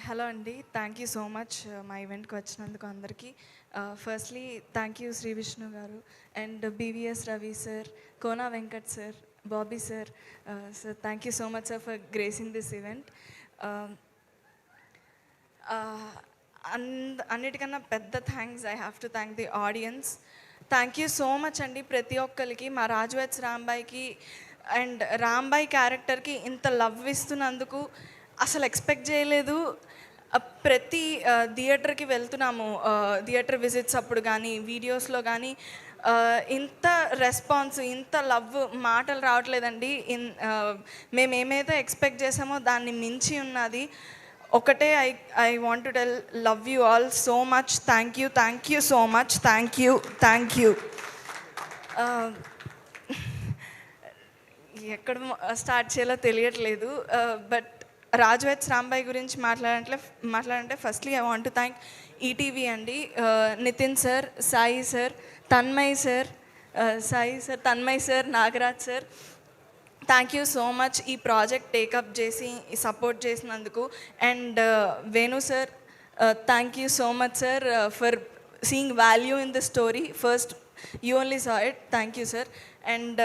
Hello అండి, thank you so much మా ఈవెంట్కి వచ్చినందుకు అందరికీ. Firstly thank you Shri Vishnu గారు and BVS Ravi sir, Kona Venkat sir, Bobby sir. Sir thank you so much sir for gracing this event. అన్నిటికన్నా పెద్ద thanks I have to thank the audience. Thank you so much అండి ప్రతి ఒక్కరికి, మా రాజువెట్స్ రాంబాయికి అండ్ రాంబాయి క్యారెక్టర్కి ఇంత love ఇస్తున్నందుకు అసలు ఎక్స్పెక్ట్ చేయలేదు. ప్రతి థియేటర్కి వెళ్తున్నాము, థియేటర్ విజిట్స్ అప్పుడు కానీ వీడియోస్లో కానీ ఇంత రెస్పాన్స్, ఇంత లవ్ మాటలు రావట్లేదండి. మేము ఏమైతే ఎక్స్పెక్ట్ చేసామో దాన్ని మించి ఉన్నది. ఒకటే I want to tell love you all so much. Thank you so much. Thank you. ఎక్కడ స్టార్ట్ చేయాలో తెలియట్లేదు. బట్ రాజువెట్స్ రాంబాయి గురించి మాట్లాడంటే firstly I want to thank ETV అండి, Nitin sir, Sai sir, Tanmay sir, Nagaraj sir. Thank you so much ఈ project take up చేసి support చేసినందుకు. And Venu sir, thank you so much sir for seeing value in the story. First you only saw it. Thank you sir. And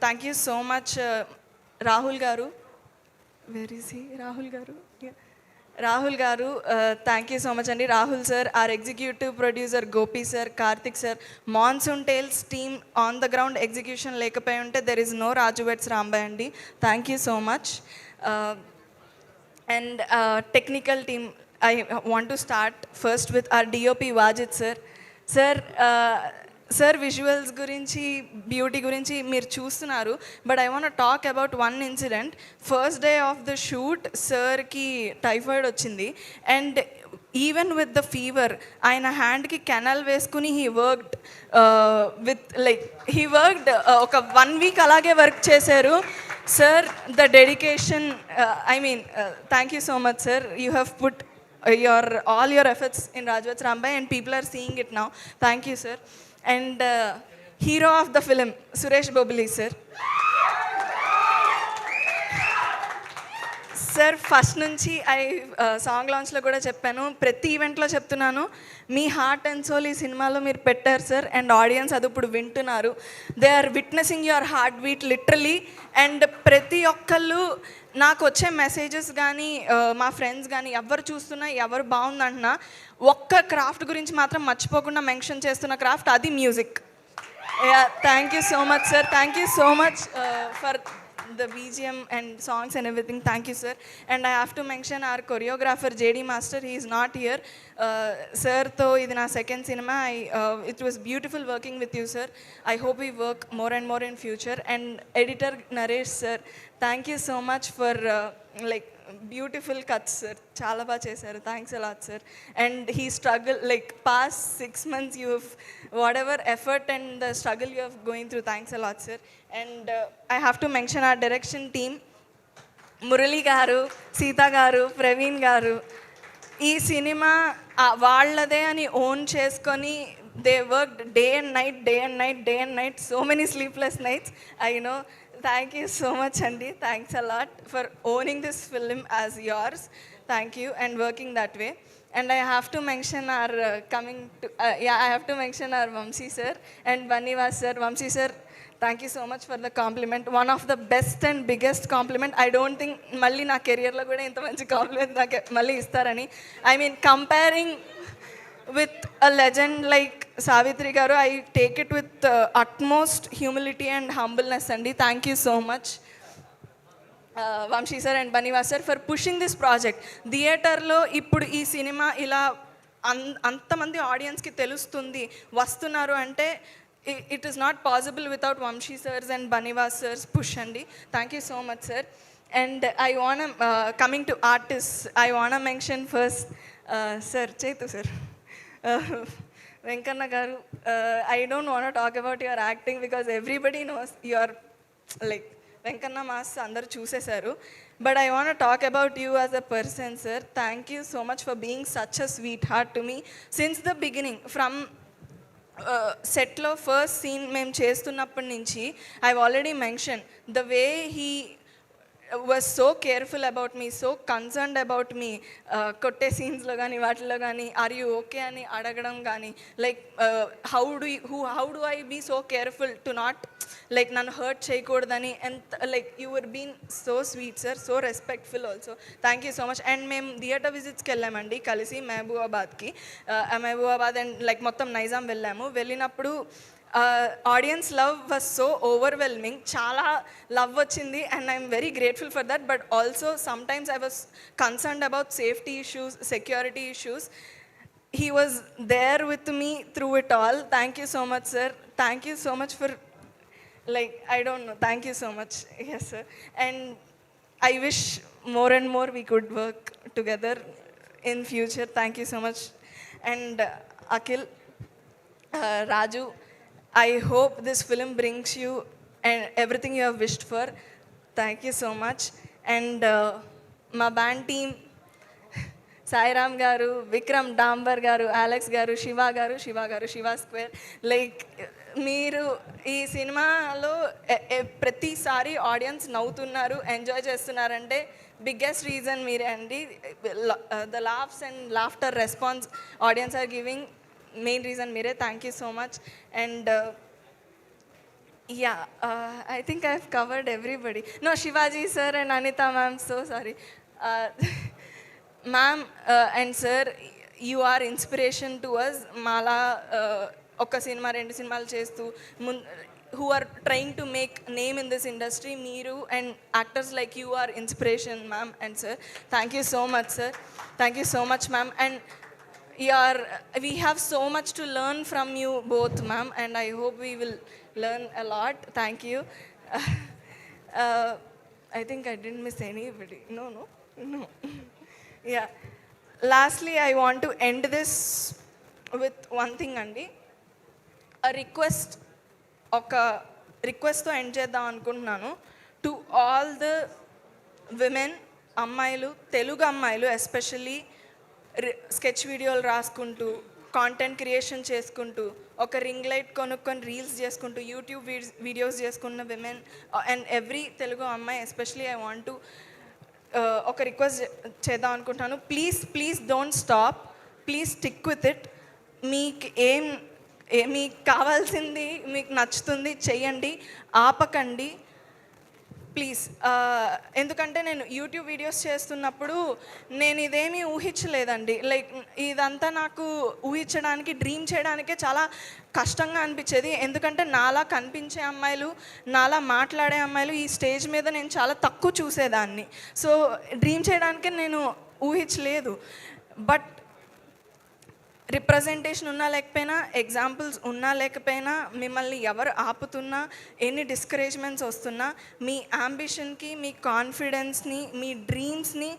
thank you so much Rahul గారు. Where is he? Rahul గారు, thank you so much అండి. Rahul sir, our executive producer Gopi sir, Karthik sir, monsoon tales team on the ground execution లేకపోయి ఉంటే there is no Raju weds Rambai అండి. Thank you so much. And technical team, I want to start first with our DOP Wajid sir. Sir visuals గురించి, beauty గురించి మీరు చూస్తున్నారు. But I want talk about one incident. First day of the shoot సార్కి typhoid వచ్చింది. And even with the fever ఆయన హ్యాండ్కి canal వేసుకుని he worked ఒక 1 వీక్ అలాగే వర్క్ చేశారు. Sir the dedication, thank you so much sir. You have put all your efforts in Rajwats Rambai and people are seeing it now. Thank you sir. And hero of the film Suresh Bobli sir. Sir first నుంచి song లాంచ్లో కూడా చెప్పాను, ప్రతి ఈవెంట్లో చెప్తున్నాను, మీ heart and soul ఈ సినిమాలో మీరు పెట్టారు సార్. అండ్ ఆడియన్స్ అది ఇప్పుడు వింటున్నారు. They are witnessing your heart beat literally. And ప్రతి ఒక్కళ్ళు నాకు వచ్చే మెసేజెస్ కానీ మా ఫ్రెండ్స్ కానీ ఎవరు చూస్తున్నా ఎవరు బాగుందంటున్నా ఒక్క క్రాఫ్ట్ గురించి మాత్రం మర్చిపోకుండా మెన్షన్ చేస్తున్న క్రాఫ్ట్, అది music. Thank you so much sir. Thank you so much for the BGM and songs and everything. Thank you sir. And I have to mention our choreographer JD Master. He is not here. Sir tho idi na second cinema. It was beautiful working with you sir. I hope we work more and more in future. And editor Naresh sir, thank you so much for beautiful cuts sir. Chala ba chesaru. Thanks a lot sir. And he struggled past 6 months, you have whatever effort and the struggle you have going through. Thanks a lot sir. And I have to mention our direction team, Murali గారు, సీత గారు, ప్రవీణ్ గారు. ఈ cinema వాళ్ళదే అని own చేసుకొని they work day and night so many sleepless nights. I know. Thank you so much అండి. Thanks a lot for owning this film as yours. Thank you and working that way. And I have to mention our Vamsi sir and Banivas sir. Vamsi sir, thank you so much for the compliment. One of the best and biggest compliment. I don't think malli na career lo kuda inta manchi compliment naake malli istarani. Comparing with a legend like Savitri garu, I take it with utmost humility and humbleness andi. Thank you so much Vamshi sir and Banivas sir for pushing this project. థియేటర్లో ఇప్పుడు ఈ cinema ఇలా అంతమంది ఆడియన్స్కి తెలుస్తుంది, వస్తున్నారు అంటే it is not possible without Vamshi sirs and Banivas sirs push andi. Thank you so much sir. And I want to coming to artists, I want to mention first sir Chetu sir, Venkanna garu. I don't want to talk about your acting because everybody knows you are Venkanna Mass andaru chusesaru. But I want to talk about you as a person sir. Thank you so much for being such a sweetheart to me since the beginning. From సెట్లో first scene మేము చేస్తున్నప్పటి నుంచి I already mention the way he was so careful about me, so concerned about me. కొట్టే సీన్స్లో కానీ వాటిలో కానీ are you okay అని అడగడం కానీ, like how do I be so careful to not like నన్ను హర్ట్ చేయకూడదని. ఎంత like you were been so sweet sir, so respectful also. Thank you so much. And మేము థియేటర్ విజిట్స్కి వెళ్ళామండి కలిసి మహబూబాబాద్కి. మహబూబాబాద్ అండ్ లైక్ మొత్తం నైజాం వెళ్ళాము. వెళ్ళినప్పుడు audience love was so overwhelming. చాలా లవ్ వచ్చింది and I'm very grateful for that. But also sometimes I was concerned about safety issues, security issues. He was there with me through it all. Thank you so much, sir. Thank you so much for, like, I don't know. Thank you so much. Yes, sir. And I wish more and more we could work together in future. Thank you so much. And Akhil, Raju, I hope this film brings you and everything you have wished for. Thank you so much. And my band team, Sairam గారు, విక్రమ్ డాంబర్ గారు, Alex గారు, శివ గారు, Shiva square. Like మీరు ఈ సినిమాలో ప్రతిసారి audience నవ్వుతున్నారు, enjoy చేస్తున్నారంటే బిగ్గెస్ట్ రీజన్ మీరే అండి. The laughs and laughter response audience are giving, main reason మీరే. Thank you so much. And yeah, I think I've covered everybody. No, Shivaji sir and Anita ma'am, so sorry. Ma'am and sir, you are inspiration to us. Mala oka cinema rendu cinemalu chestu who are trying to make name in this industry, meeru and actors like you are inspiration, ma'am and sir. Thank you so much, sir. Thank you so much, ma'am. And we have so much to learn from you both, ma'am, and I hope we will learn a lot. Thank you. I think I didn't miss anybody. No. Yeah. Lastly, I want to end this with one thing andi. A request, oka request to end చేద్దాం అనుకుంటున్నాను. To all the women, అమ్మాయిలు, తెలుగు అమ్మాయిలు especially sketch వీడియోలు రాసుకుంటూ, content creation చేసుకుంటూ, ఒక ring light కొనుక్కొని reels చేసుకుంటూ, యూట్యూబ్ వీడియోస్ చేసుకున్న విమెన్ అండ్ ఎవ్రీ తెలుగు అమ్మాయి ఎస్పెషలీ ఐ వాంట్ టు ఒక రిక్వెస్ట్ చేద్దాం అనుకుంటున్నాను. Please don't stop, please stick with it. మీకు కావాల్సింది, మీకు నచ్చుతుంది చెయ్యండి, ఆపకండి ప్లీజ్. ఎందుకంటే నేను యూట్యూబ్ వీడియోస్ చేస్తున్నప్పుడు నేను ఇదేమీ ఊహించలేదండి. లైక్ ఇదంతా నాకు ఊహించడానికి, డ్రీమ్ చేయడానికే చాలా కష్టంగా అనిపించేది. ఎందుకంటే నాలా కనిపించే అమ్మాయిలు, నాలా మాట్లాడే అమ్మాయిలు ఈ స్టేజ్ మీద నేను చాలా తక్కువ చూసేదాన్ని. సో డ్రీమ్ చేయడానికే నేను ఊహించలేదు. బట్ రిప్రజెంటేషన్ ఉన్నా లేకపోయినా, ఎగ్జాంపుల్స్ ఉన్నా లేకపోయినా, మిమ్మల్ని ఎవరు ఆపుతున్నా, ఎన్ని డిస్కరేజ్మెంట్స్ వస్తున్నా, మీ అంబిషన్కి, మీ కాన్ఫిడెన్స్ని, మీ డ్రీమ్స్ని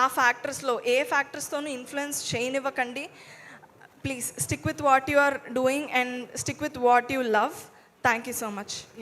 ఆ ఫ్యాక్టర్స్లో ఏ ఫ్యాక్టర్స్తోనూ ఇన్ఫ్లుయెన్స్ చేయనివ్వకండి. Please stick with what you are doing and stick with what you love. Thank you so much.